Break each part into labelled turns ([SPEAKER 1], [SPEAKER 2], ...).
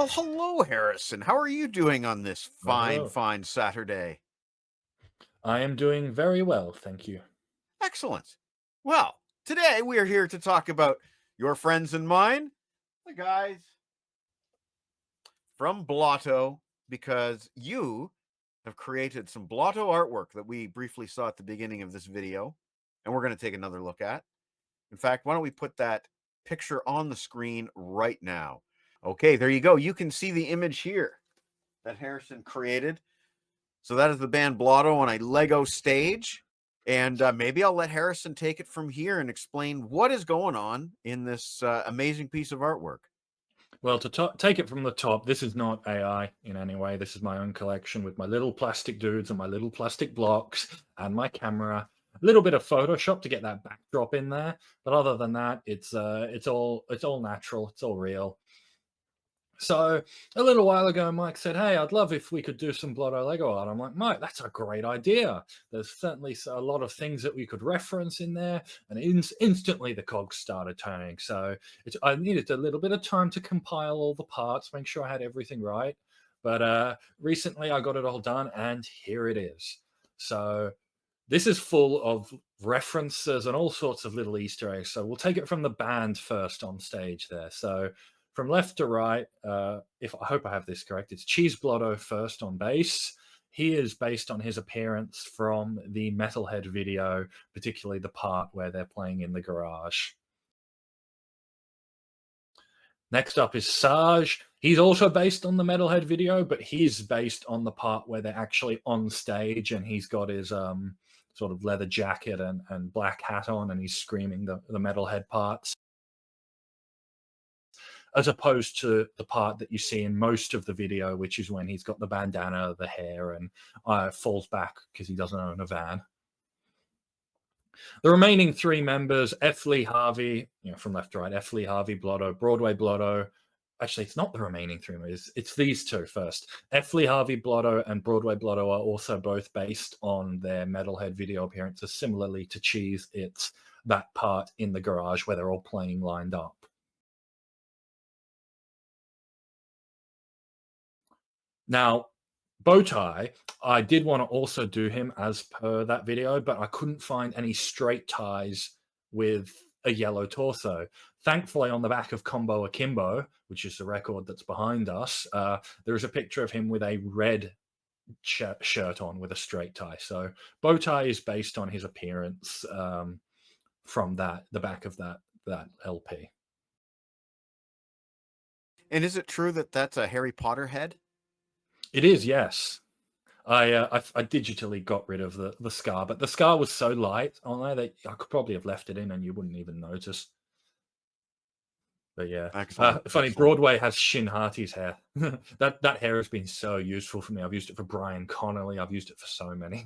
[SPEAKER 1] Well, hello, Harrison. How are you doing on this
[SPEAKER 2] Well,
[SPEAKER 1] fine,
[SPEAKER 2] hello.
[SPEAKER 1] fine Saturday?
[SPEAKER 2] I am doing very well, thank you.
[SPEAKER 1] Excellent. Well, today we are here to talk about your friends and mine, the guys from Blotto, because you have created some Blotto artwork that we briefly saw at the beginning of this video, and we're going to take another look at. In fact, why don't we put that picture on the screen right now? Okay, there you go. You can see the image here that Harrison created. So that is the band Blotto on a Lego stage. And maybe I'll let Harrison take it from here and explain what is going on in this amazing piece of artwork.
[SPEAKER 2] Well, to take it from the top, this is not AI in any way. This is my own collection with my little plastic dudes and my little plastic blocks and my camera. A little bit of Photoshop to get that backdrop in there, but other than that, it's all natural. It's all real. So a little while ago, Mike said, "Hey, I'd love if we could do some Blotto Lego art." I'm like, "Mike, that's a great idea. There's certainly a lot of things that we could reference in there." And instantly the cogs started turning. So I needed a little bit of time to compile all the parts, make sure I had everything right. But recently I got it all done, and here it is. So this is full of references and all sorts of little Easter eggs. So we'll take it from the band first on stage there. So from left to right, if I hope I have this correct, it's Cheese Blotto first on bass. He is based on his appearance from the Metalhead video, particularly the part where they're playing in the garage. Next up is Sarge. He's also based on the Metalhead video, but he's based on the part where they're actually on stage and he's got his sort of leather jacket and black hat on and he's screaming the Metalhead parts, as opposed to the part that you see in most of the video, which is when he's got the bandana, the hair, and falls back because he doesn't own a van. The remaining three members, F. Lee Harvey, from left to right, F. Lee Harvey, Blotto, Broadway Blotto. Actually, it's not the remaining three members. It's these two first. F. Lee Harvey, Blotto, and Broadway Blotto are also both based on their Metalhead video appearances. Similarly to Cheese, it's that part in the garage where they're all playing lined up. Now, Bowtie, I did want to also do him as per that video, but I couldn't find any straight ties with a yellow torso. Thankfully, on the back of Combo Akimbo, which is the record that's behind us, there is a picture of him with a red shirt on with a straight tie. So Bowtie is based on his appearance from the back of that LP.
[SPEAKER 1] And is it true that that's a Harry Potter head?
[SPEAKER 2] It is, yes. I digitally got rid of the scar, but the scar was so light on there that I could probably have left it in and you wouldn't even notice. But yeah,
[SPEAKER 1] Excellent.
[SPEAKER 2] funny.
[SPEAKER 1] Excellent.
[SPEAKER 2] Broadway has Shin Harty's hair. that hair has been so useful for me. I've used it for Brian Connolly. I've used it for so many.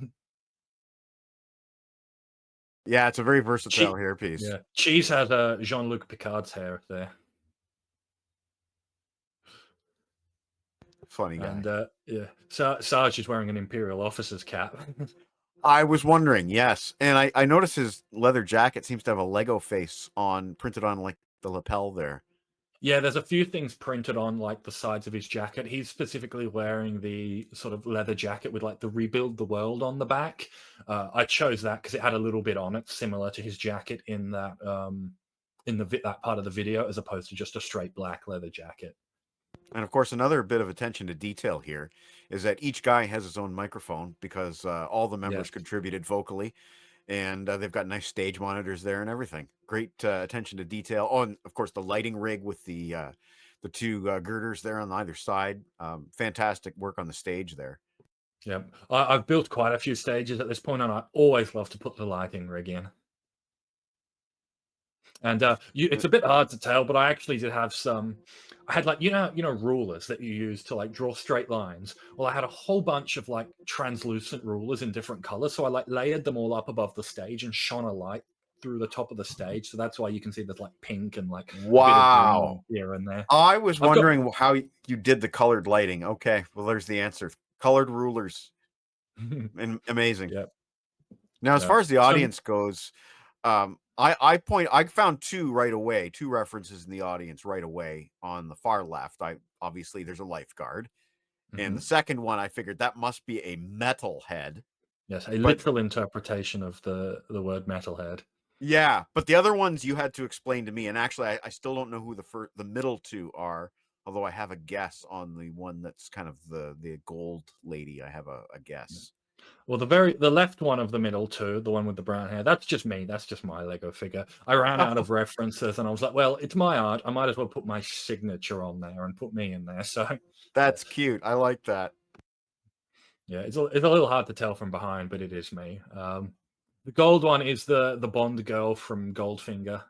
[SPEAKER 1] Yeah, it's a very versatile hairpiece.
[SPEAKER 2] Yeah, Cheese has Jean-Luc Picard's hair there.
[SPEAKER 1] Funny guy.
[SPEAKER 2] And yeah, Sarge is wearing an Imperial officer's cap.
[SPEAKER 1] I was wondering, yes. And I noticed his leather jacket seems to have a Lego face printed on like the lapel there.
[SPEAKER 2] Yeah, there's a few things printed on like the sides of his jacket. He's specifically wearing the sort of leather jacket with like the "Rebuild the World" on the back. I chose that because it had a little bit on it, similar to his jacket in that that part of the video, as opposed to just a straight black leather jacket.
[SPEAKER 1] And of course, another bit of attention to detail here is that each guy has his own microphone because all the members
[SPEAKER 2] Yes.
[SPEAKER 1] contributed vocally, and they've got nice stage monitors there and everything. Great attention to detail. Oh, and of course, the lighting rig with the two girders there on either side. Fantastic work on the stage there.
[SPEAKER 2] Yeah, I've built quite a few stages at this point, and I always love to put the lighting rig in. And it's a bit hard to tell, but I actually did have some. I had like rulers that you use to like draw straight lines. Well, I had a whole bunch of like translucent rulers in different colors, so I like layered them all up above the stage and shone a light through the top of the stage. So that's why you can see there's like pink and like a bit of green
[SPEAKER 1] Wow.
[SPEAKER 2] here and there.
[SPEAKER 1] I was
[SPEAKER 2] I've got
[SPEAKER 1] wondering how you did the colored lighting. Okay, well, there's the answer. Colored rulers. Amazing.
[SPEAKER 2] yeah,
[SPEAKER 1] Now, as
[SPEAKER 2] yeah.
[SPEAKER 1] far as the audience goes, I found two right away, two references in the audience right away on the far left. Obviously there's a lifeguard. And the
[SPEAKER 2] Mhm.
[SPEAKER 1] second one, I figured that must be a metalhead.
[SPEAKER 2] Yes, a
[SPEAKER 1] But
[SPEAKER 2] literal interpretation of the word metalhead.
[SPEAKER 1] yeah, but the other ones you had to explain to me. And actually, I still don't know who the middle two are. Although I have a guess on the one that's kind of the gold lady. I have a guess.
[SPEAKER 2] Well, the left one of the middle two, the one with the brown hair, that's just me. That's just my Lego figure. I ran out of references, and I was like, "Well, it's my art. I might as well put my signature on there and put me in there." So, yeah,
[SPEAKER 1] That's cute. I like that.
[SPEAKER 2] yeah, it's a little hard to tell from behind, but it is me. The gold one is the Bond girl from Goldfinger,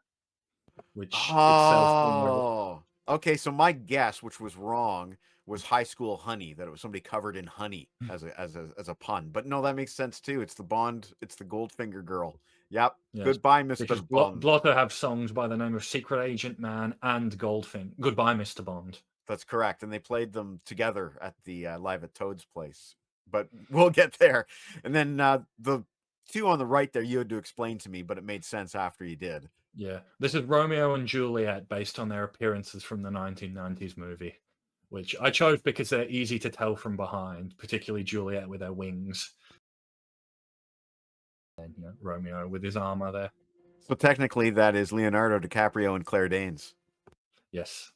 [SPEAKER 2] which itself being a
[SPEAKER 1] Oh, okay. So my guess, which was wrong, was High School Honey. That it was somebody covered in honey as a pun. But no, that makes sense too. It's the Bond. It's the Goldfinger girl. Yep.
[SPEAKER 2] yes,
[SPEAKER 1] Goodbye, Mister
[SPEAKER 2] because
[SPEAKER 1] Bond.
[SPEAKER 2] Blotto have songs by the name of Secret Agent Man and Goldfinger. Goodbye, Mr. Bond.
[SPEAKER 1] That's correct. And they played them together at the live at Toad's place. But we'll get there. And then the two on the right there, you had to explain to me, but it made sense after you did.
[SPEAKER 2] Yeah, this is Romeo and Juliet based on their appearances from the 1990s movie, which I chose because they're easy to tell from behind, particularly Juliet with her wings, and Romeo with his armor there.
[SPEAKER 1] So technically, that is Leonardo DiCaprio and Claire Danes.
[SPEAKER 2] Yes.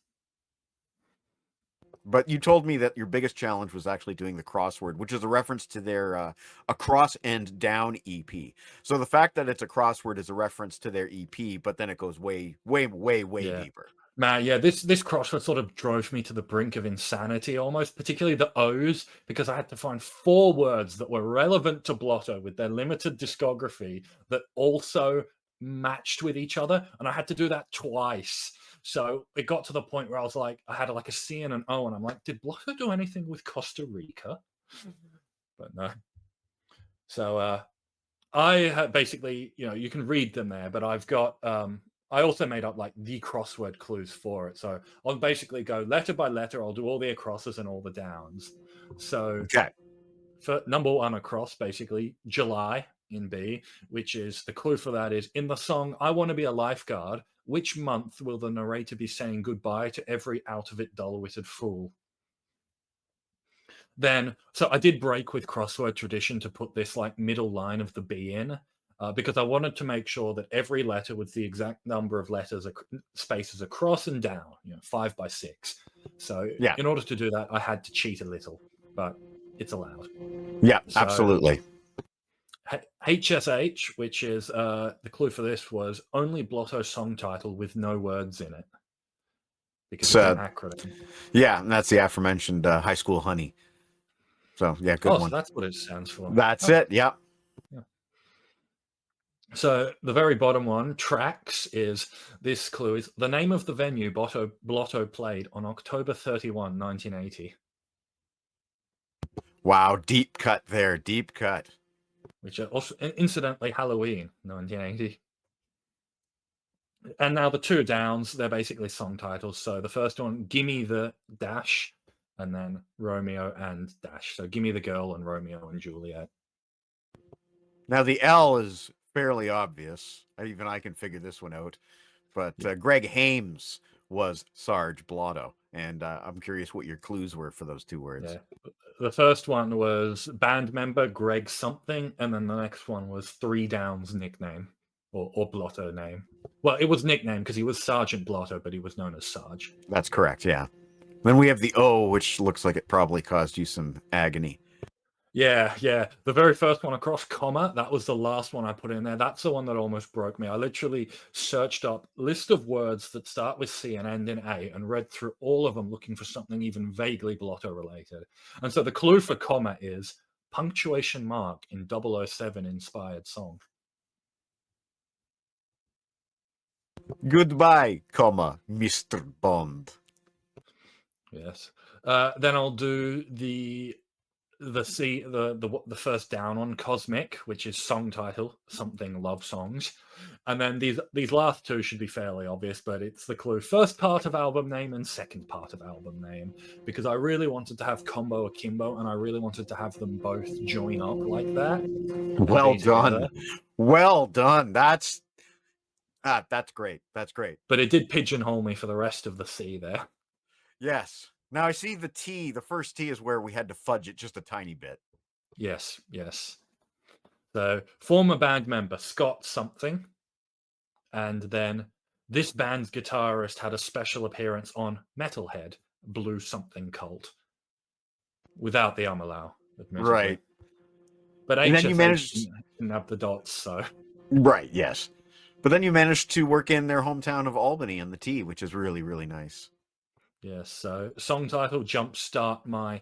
[SPEAKER 1] But you told me that your biggest challenge was actually doing the crossword, which is a reference to their across and down EP. So the fact that it's a crossword is a reference to their EP, but then it goes way, way, way, way
[SPEAKER 2] Yeah.
[SPEAKER 1] deeper.
[SPEAKER 2] Man, yeah, this crossword sort of drove me to the brink of insanity almost, particularly the O's, because I had to find 4 words that were relevant to Blotto with their limited discography that also matched with each other, and I had to do that twice. So it got to the point where I was like, I had like a C and an O, and I'm like, did Blotto do anything with Costa Rica? But no. So I had basically, you can read them there, but I've got I also made up like the crossword clues for it. So I'll basically go letter by letter, I'll do all the acrosses and all the downs. So
[SPEAKER 1] Okay.
[SPEAKER 2] for number 1 across, basically July in B, which is the clue for that is in the song I Want to Be a Lifeguard, which month will the narrator be saying goodbye to every out of it dull-witted fool? Then, so I did break with crossword tradition to put this like middle line of the B in, because I wanted to make sure that every letter was the exact number of letters, spaces across and down, 5 by 6. So
[SPEAKER 1] Yeah.
[SPEAKER 2] in order to do that, I had to cheat a little, but it's allowed.
[SPEAKER 1] Yeah,
[SPEAKER 2] So
[SPEAKER 1] absolutely.
[SPEAKER 2] HSH, which is the clue for this was only Blotto song title with no words in it, because it's an acronym.
[SPEAKER 1] Yeah, and that's the aforementioned High School Honey. So yeah, good
[SPEAKER 2] Oh,
[SPEAKER 1] one.
[SPEAKER 2] so that's what it stands for.
[SPEAKER 1] That's
[SPEAKER 2] Oh,
[SPEAKER 1] it. Yeah.
[SPEAKER 2] yeah. So the very bottom one, tracks, is this clue is the name of the venue Blotto played on October 31, 1980,
[SPEAKER 1] Wow, deep cut there, deep cut.
[SPEAKER 2] which are also incidentally Halloween 1980. And now the 2 downs, they're basically song titles. So the first one, Gimme the Dash, and then Romeo and Dash. So Gimme the Girl and Romeo and Juliet.
[SPEAKER 1] Now the L is fairly obvious. Even I can figure this one out. But
[SPEAKER 2] Yeah.
[SPEAKER 1] Greg Hames was Sarge Blotto, and I'm curious what your clues were for those 2 words.
[SPEAKER 2] Yeah. The first one was band member Greg something, and then the next one was 3 Downs nickname or Blotto name. Well, it was nickname because he was Sergeant Blotto, but he was known as Sarge.
[SPEAKER 1] That's correct, yeah. Then we have the O, which looks like it probably caused you some agony.
[SPEAKER 2] Yeah, yeah. The very first one across, comma, that was the last one I put in there. That's the one that almost broke me. I literally searched up list of words that start with C and end in A and read through all of them looking for something even vaguely Blotto related. And so the clue for comma is punctuation mark in 007 inspired song.
[SPEAKER 1] Goodbye, comma, Mr. Bond.
[SPEAKER 2] Yes. Then I'll do the first down on Cosmic, which is song title, something love songs. And then these last 2 should be fairly obvious, but it's the clue first part of album name and second part of album name, because I really wanted to have Combo Akimbo and I really wanted to have them both join up like that.
[SPEAKER 1] Well done. Well done. That's Ah, that's great. That's great.
[SPEAKER 2] But it did pigeonhole me for the rest of the C there.
[SPEAKER 1] Yes. Now I see the T. The first T is where we had to fudge it just a tiny bit.
[SPEAKER 2] Yes, yes. So former band member Scott something, and then this band's guitarist had a special appearance on Metalhead, Blue Something Cult, without the umlaut, admittedly.
[SPEAKER 1] Right.
[SPEAKER 2] But
[SPEAKER 1] And then you
[SPEAKER 2] HFH
[SPEAKER 1] managed.
[SPEAKER 2] didn't have the dots, so
[SPEAKER 1] Right. Yes. But then you managed to work in their hometown of Albany on the T, which is really, really nice.
[SPEAKER 2] yes. So song title Jumpstart My.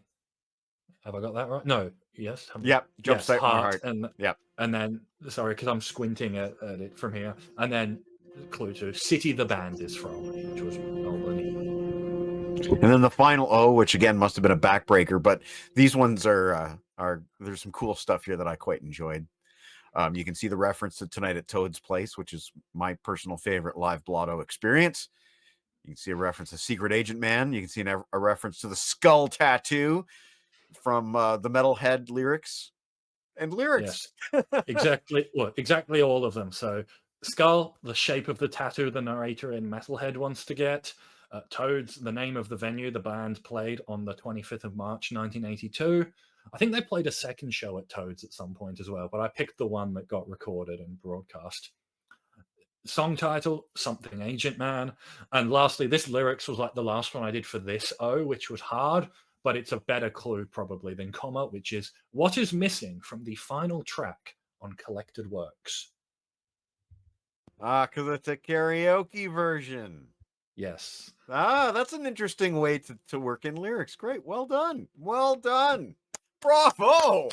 [SPEAKER 2] Have I got that right? No. Yes.
[SPEAKER 1] Yep.
[SPEAKER 2] Yes.
[SPEAKER 1] Jumpstart my
[SPEAKER 2] Heart,
[SPEAKER 1] heart. Yep.
[SPEAKER 2] and then sorry, because I'm squinting at it from here, and then clue two, city the band is from, which was Albany.
[SPEAKER 1] And then the final O, which again must have been a backbreaker, but these ones are there's some cool stuff here that I quite enjoyed. You can see the reference to Tonight at Toad's Place, which is my personal favorite live Blotto experience. You can see a reference to Secret Agent Man. You can see a reference to the skull tattoo from the Metalhead lyrics and lyrics.
[SPEAKER 2] Yes, exactly. Well, exactly all of them. So skull, the shape of the tattoo the narrator in Metalhead wants to get. Toads, the name of the venue the band played on the 25th of March 1982. I think they played a second show at Toads at some point as well, but I picked the one that got recorded and broadcast. Song title, Something Agent Man. And lastly, this lyrics was like the last one I did for this O, which was hard, but it's a better clue probably than comma, which is what is missing from the final track on Collected Works.
[SPEAKER 1] Ah, because it's a karaoke version.
[SPEAKER 2] Yes.
[SPEAKER 1] Ah, that's an interesting way to work in lyrics. Great. Well done. Well done. Bravo.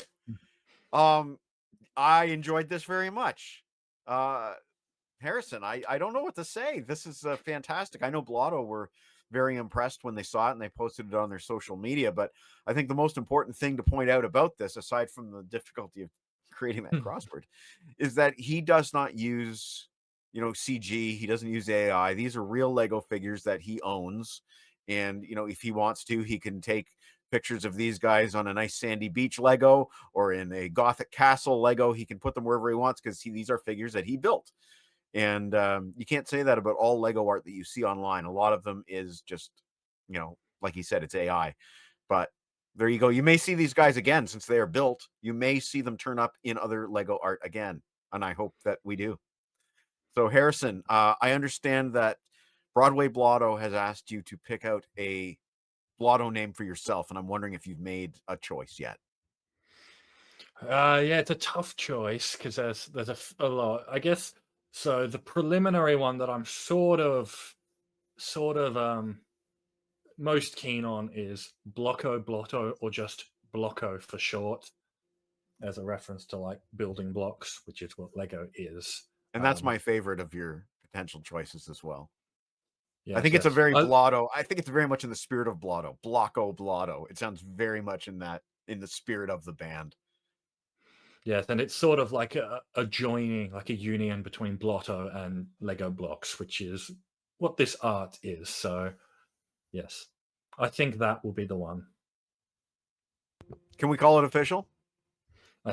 [SPEAKER 1] I enjoyed this very much. Harrison, I don't know what to say. This is fantastic. I know Blotto were very impressed when they saw it and they posted it on their social media. But I think the most important thing to point out about this, aside from the difficulty of creating that crossword, is that he does not use, CG. He doesn't use AI. These are real Lego figures that he owns. And, if he wants to, he can take pictures of these guys on a nice sandy beach Lego or in a Gothic castle Lego. He can put them wherever he wants because these are figures that he built. And you can't say that about all Lego art that you see online. A lot of them is just, like he said, it's AI. But there you go. You may see these guys again since they are built. You may see them turn up in other Lego art again. And I hope that we do. So, Harrison, I understand that Broadway Blotto has asked you to pick out a Blotto name for yourself. And I'm wondering if you've made a choice yet.
[SPEAKER 2] Yeah, it's a tough choice because there's a lot. I guess so. The preliminary one that I'm sort of most keen on is Blocko Blotto, or just Blocko for short, as a reference to like building blocks, which is what Lego is.
[SPEAKER 1] And that's my favorite of your potential choices as well. I
[SPEAKER 2] Yes,
[SPEAKER 1] think it's a
[SPEAKER 2] yes.
[SPEAKER 1] very Blotto. I think it's very much in the spirit of Blotto. Blocko Blotto. It sounds very much in the spirit of the band.
[SPEAKER 2] Yes, and it's sort of like a joining, like a union between Blotto and Lego blocks, which is what this art is. So, yes, I think that will be the one.
[SPEAKER 1] Can we call it official?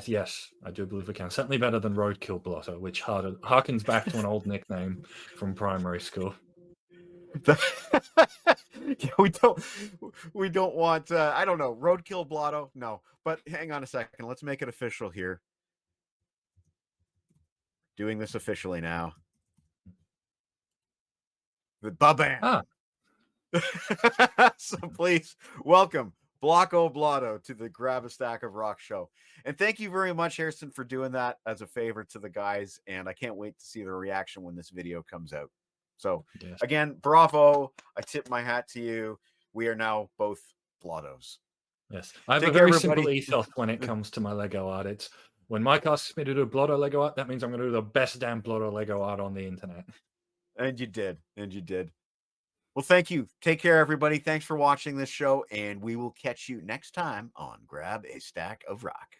[SPEAKER 2] Yes, I do believe we can. Certainly better than Roadkill Blotto, which harkens back to an old nickname from primary school.
[SPEAKER 1] Yeah, we don't want I don't know, Roadkill Blotto. No, but hang on a second. Let's make it official here. Doing this officially now. The Babam.
[SPEAKER 2] Ah,
[SPEAKER 1] So please welcome Blocko Blotto to the Grab a Stack of Rock show. And thank you very much, Harrison, for doing that as a favor to the guys. And I can't wait to see their reaction when this video comes out. So
[SPEAKER 2] yes,
[SPEAKER 1] again, bravo. I tip my hat to you. We are now both Blottos.
[SPEAKER 2] yes. I have
[SPEAKER 1] Take
[SPEAKER 2] a
[SPEAKER 1] care,
[SPEAKER 2] very simple
[SPEAKER 1] everybody.
[SPEAKER 2] ethos when it comes to my Lego art. It's when Mike asks me to do Blotto Lego art, that means I'm going to do the best damn Blotto Lego art on the internet.
[SPEAKER 1] And you did. And you did. Well, thank you. Take care, everybody. Thanks for watching this show. And we will catch you next time on Grab a Stack of Rock.